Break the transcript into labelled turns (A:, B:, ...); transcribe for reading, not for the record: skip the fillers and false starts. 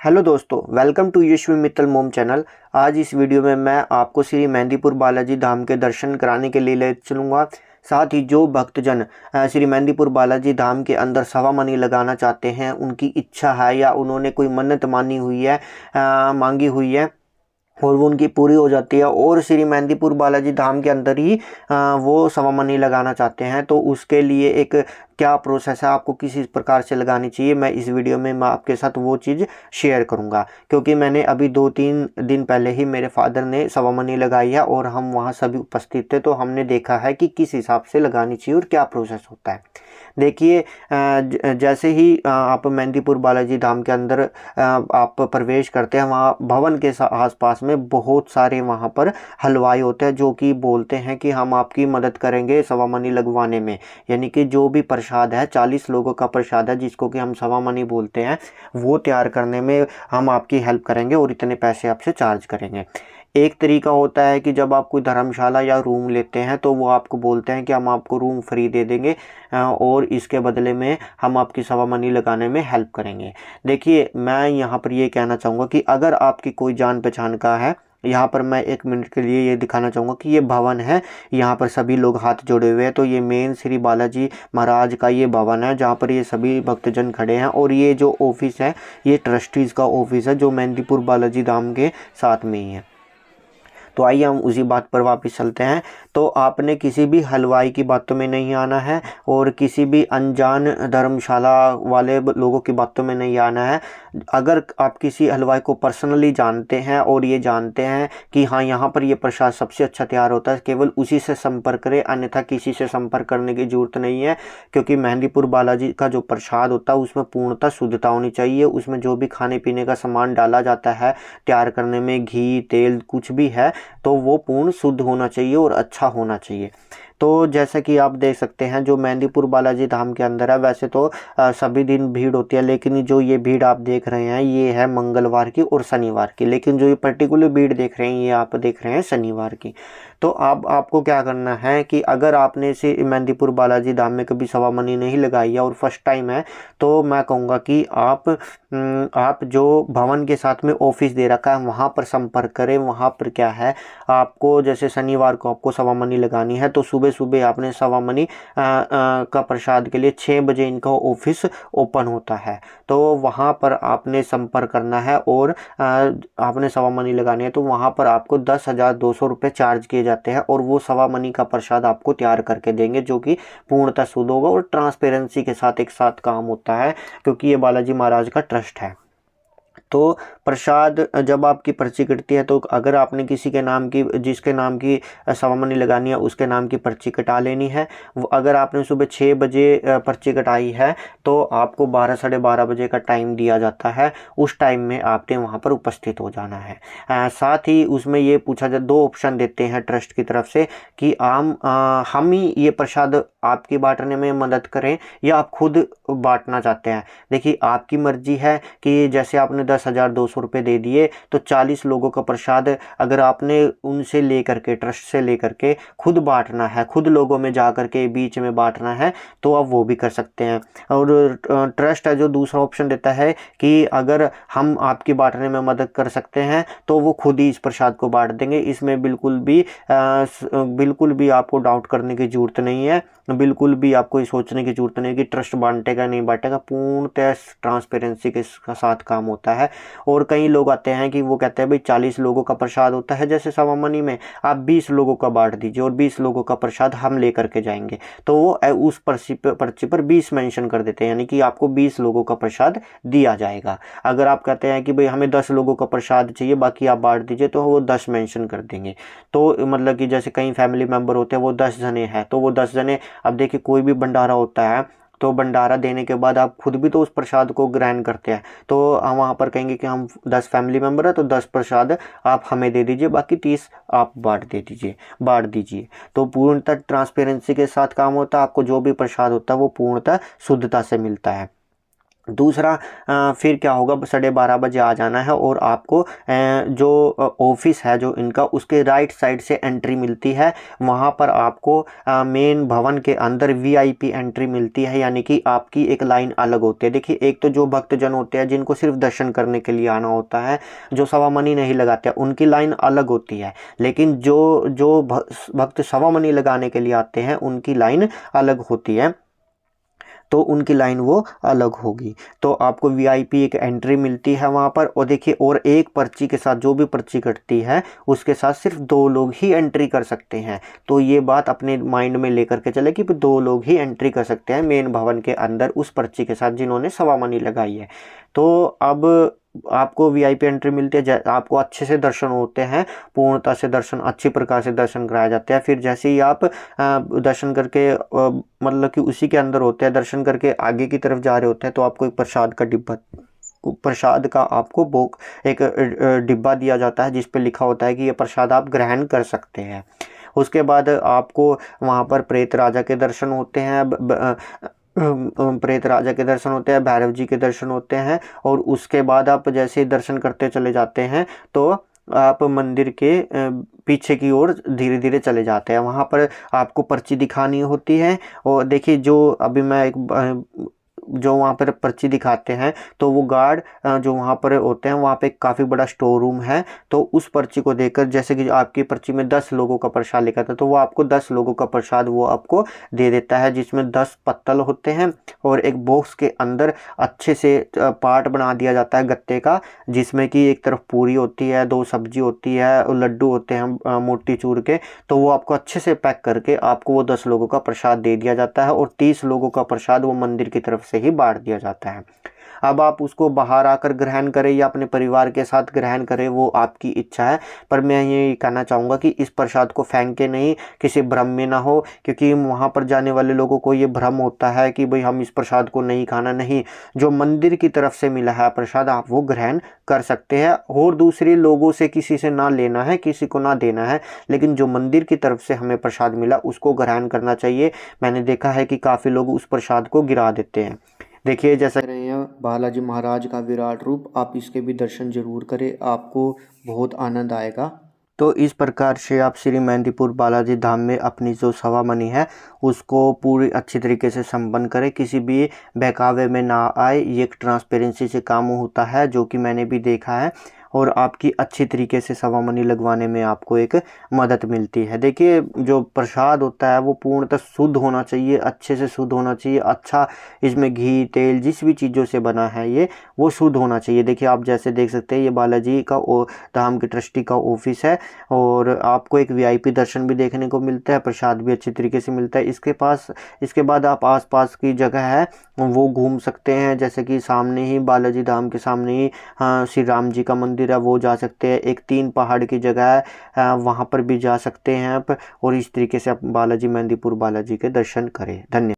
A: Hello दोस्तों, welcome to Yashvi Mittal मोम channel. आज इस वीडियो में मैं आपको श्री मेहंदीपुर बालाजी धाम के दर्शन कराने के लिए ले चलूँगा। साथ ही जो भक्तजन श्री मेहंदीपुर बालाजी धाम के अंदर सवा मनी लगाना चाहते हैं, उनकी इच्छा है या उन्होंने कोई मन्नत मानी हुई है, मांगी हुई है और वो उनकी पूरी हो जाती है और श्री मेहंदीपुर बालाजी धाम के अंदर ही वो सवा मनी लगाना चाहते हैं, तो उसके लिए एक क्या प्रोसेस है, आपको किस प्रकार से लगानी चाहिए, मैं इस वीडियो में मैं आपके साथ वो चीज़ शेयर करूंगा। क्योंकि मैंने अभी 2-3 दिन पहले ही मेरे फादर ने सवा मनी लगाई है और हम वहाँ सभी उपस्थित थे, तो हमने देखा है कि किस हिसाब से लगानी चाहिए और क्या प्रोसेस होता है। देखिए, जैसे ही आप मेहंदीपुर बालाजी धाम के अंदर आप प्रवेश करते हैं, वहाँ भवन के आसपास में बहुत सारे वहाँ पर हलवाई होते हैं जो कि बोलते हैं कि हम आपकी मदद करेंगे सवा मनी लगवाने में। यानी कि जो भी प्रसाद है, 40 लोगों का प्रसाद है जिसको कि हम सवा मनी बोलते हैं, वो तैयार करने में हम आपकी हेल्प करेंगे और इतने पैसे आपसे चार्ज करेंगे। एक तरीका होता है कि जब आप कोई धर्मशाला या रूम लेते हैं तो वो आपको बोलते हैं कि हम आपको रूम फ्री दे देंगे और इसके बदले में हम आपकी सवा मनी लगाने में हेल्प करेंगे। देखिए, मैं यहाँ पर ये कहना चाहूँगा कि अगर आपकी कोई जान पहचान का है, यहाँ पर मैं 1 मिनट के लिए ये दिखाना चाहूँगा कि ये भवन है, यहाँ पर सभी लोग हाथ जोड़े हुए हैं, तो ये मेन श्री बालाजी महाराज का ये भवन है जहाँ पर ये सभी भक्तजन खड़े हैं। और ये जो ऑफिस है, ये ट्रस्टीज़ का ऑफिस है जो मेहंदीपुर बालाजी धाम के साथ में ही है। तो आइए हम उसी बात पर वापस चलते हैं। तो आपने किसी भी हलवाई की बातों में नहीं आना है और किसी भी अनजान धर्मशाला वाले लोगों की बातों में नहीं आना है। अगर आप किसी हलवाई को पर्सनली जानते हैं और ये जानते हैं कि हाँ, यहाँ पर ये प्रसाद सबसे अच्छा तैयार होता है, केवल उसी से संपर्क करें, अन्यथा किसी से संपर्क करने की ज़रूरत नहीं है। क्योंकि मेहंदीपुर बालाजी का जो प्रसाद होता है उसमें पूर्णतः शुद्धता होनी चाहिए। उसमें जो भी खाने पीने का सामान डाला जाता है तैयार करने में, घी तेल कुछ भी है, तो वो पूर्ण शुद्ध होना चाहिए और अच्छा होना चाहिए। तो जैसा कि आप देख सकते हैं, जो मेहंदीपुर बालाजी धाम के अंदर है, वैसे तो सभी दिन भीड़ होती है, लेकिन जो ये भीड़ आप देख रहे हैं ये है मंगलवार की और शनिवार की। लेकिन जो ये पर्टिकुलर भीड़ देख रहे हैं ये आप देख रहे हैं शनिवार की। तो अब आपको क्या करना है कि अगर आपने इसे मेहंदीपुर बालाजी धाम में कभी सवा मनी नहीं लगाई है और फर्स्ट टाइम है, तो मैं कहूँगा कि आप जो भवन के साथ में ऑफिस दे रखा है वहाँ पर संपर्क करें। वहाँ पर क्या है, आपको जैसे शनिवार को आपको सवा मनी लगानी है, तो सुबह सुबह आपने सवा मनी का प्रसाद के लिए 6 बजे इनका ऑफिस ओपन होता है, तो वहाँ पर आपने संपर्क करना है और आपने सवा मनी लगानी है। तो वहाँ पर आपको 10,200 रुपये चार्ज किए जाते हैं और वो सवा मनी का प्रसाद आपको तैयार करके देंगे, जो कि पूर्णतः शुद्ध होगा और ट्रांसपेरेंसी के साथ एक साथ काम होता है, क्योंकि ये बालाजी महाराज का ट्रस्ट है। तो प्रसाद जब आपकी पर्ची कटती है, तो अगर आपने किसी के नाम की, जिसके नाम की सवा मनी लगानी है, उसके नाम की पर्ची कटा लेनी है। वो अगर आपने सुबह 6 बजे पर्ची कटाई है तो आपको 12 साढ़े 12 बजे का टाइम दिया जाता है। उस टाइम में आपने वहाँ पर उपस्थित हो जाना है। साथ ही उसमें ये पूछा जाए, 2 ऑप्शन देते हैं ट्रस्ट की तरफ से कि हम ही ये प्रसाद आपकी बांटने में मदद करें या आप खुद बांटना चाहते हैं। देखिए, आपकी मर्जी है कि जैसे आपने 10,200 रुपये दे दिए, तो 40 लोगों का प्रसाद अगर आपने उनसे लेकर के, ट्रस्ट से लेकर के खुद बांटना है, खुद लोगों में जा कर के बीच में बांटना है, तो आप वो भी कर सकते हैं। और ट्रस्ट है जो दूसरा ऑप्शन देता है कि अगर हम आपकी बांटने में मदद कर सकते हैं तो वो खुद ही इस प्रसाद को बांट देंगे। इसमें बिल्कुल भी आपको डाउट करने की ज़रूरत नहीं है, बिल्कुल भी आपको ये सोचने की ज़रूरत नहीं है कि ट्रस्ट बांटेगा नहीं बांटेगा। पूर्णतः ट्रांसपेरेंसी के साथ काम होता है। और कई लोग आते हैं कि वो कहते हैं भाई 40 लोगों का प्रसाद होता है, जैसे सवा मनी में आप 20 लोगों का बांट दीजिए और 20 लोगों का प्रसाद हम लेकर के जाएंगे, तो वो उस पर्ची पर 20 मेंशन कर देते हैं, यानी कि आपको 20 लोगों का प्रसाद दिया जाएगा। अगर आप कहते हैं कि भाई हमें 10 लोगों का प्रसाद चाहिए, बाकी आप बांट दीजिए, तो वो 10 मेंशन कर देंगे। तो मतलब कि जैसे कई फैमिली मेम्बर होते हैं, वो 10 जने हैं, तो वो 10 जने, अब देखिए कोई भी भंडारा होता है तो भंडारा देने के बाद आप खुद भी तो उस प्रसाद को ग्रहण करते हैं, तो हम वहाँ पर कहेंगे कि हम 10 फैमिली मेम्बर है, तो 10 प्रसाद आप हमें दे दीजिए, बाकी 30 आप बांट दीजिए। तो पूर्णतः ट्रांसपेरेंसी के साथ काम होता है। आपको जो भी प्रसाद होता है वो पूर्णतः शुद्धता से मिलता है। दूसरा फिर क्या होगा, 12:30 बजे आ जाना है और आपको जो ऑफिस है जो इनका, उसके राइट साइड से एंट्री मिलती है। वहाँ पर आपको मेन भवन के अंदर वीआईपी एंट्री मिलती है, यानी कि आपकी एक लाइन अलग होती है। देखिए, एक तो जो भक्तजन होते हैं जिनको सिर्फ दर्शन करने के लिए आना होता है, जो सवा मनी नहीं लगाते, उनकी लाइन अलग होती है। लेकिन जो जो भक्त सवा मनी लगाने के लिए आते हैं उनकी लाइन अलग होती है, तो उनकी लाइन वो अलग होगी। तो आपको वीआईपी एक एंट्री मिलती है वहाँ पर। और देखिए, और एक पर्ची के साथ, जो भी पर्ची कटती है उसके साथ सिर्फ 2 लोग ही एंट्री कर सकते हैं। तो ये बात अपने माइंड में लेकर के चले कि 2 लोग ही एंट्री कर सकते हैं मेन भवन के अंदर उस पर्ची के साथ जिन्होंने सवा मनी लगाई है। तो अब आपको वीआईपी एंट्री मिलती है, आपको अच्छे से दर्शन होते हैं, पूर्णतः से दर्शन, अच्छी प्रकार से दर्शन कराया जाता है। फिर जैसे ही आप दर्शन करके मतलब कि उसी के अंदर होते हैं, दर्शन करके आगे की तरफ जा रहे होते हैं, तो आपको एक प्रसाद का डिब्बा, प्रसाद का आपको एक डिब्बा दिया जाता है जिस पे लिखा होता है कि ये प्रसाद आप ग्रहण कर सकते हैं। उसके बाद आपको वहाँ पर प्रेत राजा के दर्शन होते हैं, प्रेत राजा के दर्शन होते हैं, भैरव जी के दर्शन होते हैं। और उसके बाद आप जैसे ही दर्शन करते चले जाते हैं तो आप मंदिर के पीछे की ओर धीरे धीरे चले जाते हैं। वहाँ पर आपको पर्ची दिखानी होती है। और देखिए, जो अभी मैं जो वहाँ पर पर्ची दिखाते हैं, तो वो गार्ड जो वहाँ पर होते हैं, वहाँ पे काफ़ी बड़ा स्टोर रूम है। तो उस पर्ची को देखकर, जैसे कि आपकी पर्ची में 10 लोगों का प्रसाद लिखा था, तो वो आपको 10 लोगों का प्रसाद वो आपको दे देता है, जिसमें 10 पत्तल होते हैं और एक बॉक्स के अंदर अच्छे से पार्ट बना दिया जाता है गत्ते का, जिसमें कि एक तरफ पूरी होती है, 2 सब्जी होती है और लड्डू होते हैं मोटी चूर के। तो वो आपको अच्छे से पैक करके आपको वो 10 लोगों का प्रसाद दे दिया जाता है और 30 लोगों का प्रसाद वो मंदिर की तरफ से ही बांट दिया जाता है। अब आप उसको बाहर आकर ग्रहण करें या अपने परिवार के साथ ग्रहण करें, वो आपकी इच्छा है। पर मैं ये कहना चाहूँगा कि इस प्रसाद को फेंके नहीं, किसी भ्रम में ना हो, क्योंकि वहाँ पर जाने वाले लोगों को ये भ्रम होता है कि भाई हम इस प्रसाद को नहीं खाना। नहीं, जो मंदिर की तरफ से मिला है प्रसाद आप वो ग्रहण कर सकते हैं। और दूसरे लोगों से किसी से ना लेना है, किसी को ना देना है, लेकिन जो मंदिर की तरफ से हमें प्रसाद मिला उसको ग्रहण करना चाहिए। मैंने देखा है कि काफ़ी लोग उस प्रसाद को गिरा देते हैं। देखिए, जैसा रहे हैं बालाजी महाराज का विराट रूप, आप इसके भी दर्शन जरूर करें, आपको बहुत आनंद आएगा। तो इस प्रकार से आप श्री मेहंदीपुर बालाजी धाम में अपनी जो सवा मनी है उसको पूरी अच्छी तरीके से संपन्न करें, किसी भी बहकावे में ना आए। ये एक ट्रांसपेरेंसी से काम होता है, जो कि मैंने भी देखा है, और आपकी अच्छी तरीके से सवा मनी लगवाने में आपको एक मदद मिलती है। देखिए, जो प्रसाद होता है वो पूर्णतः शुद्ध होना चाहिए, अच्छे से शुद्ध होना चाहिए। अच्छा, इसमें घी तेल जिस भी चीज़ों से बना है ये वो शुद्ध होना चाहिए। देखिए, आप जैसे देख सकते हैं, ये बालाजी का धाम के ट्रस्टी का ऑफिस है और आपको एक वीआईपी दर्शन भी देखने को मिलता है, प्रसाद भी अच्छी तरीके से मिलता है। इसके बाद आप आसपास की जगह है वो घूम सकते हैं, जैसे कि सामने ही बालाजी धाम के सामने ही श्री राम जी का मंदिर है, वो जा सकते हैं। एक 3 पहाड़ की जगह है, वहाँ पर भी जा सकते हैं आप। और इस तरीके से आप बालाजी मेहंदीपुर बालाजी के दर्शन करें। धन्यवाद।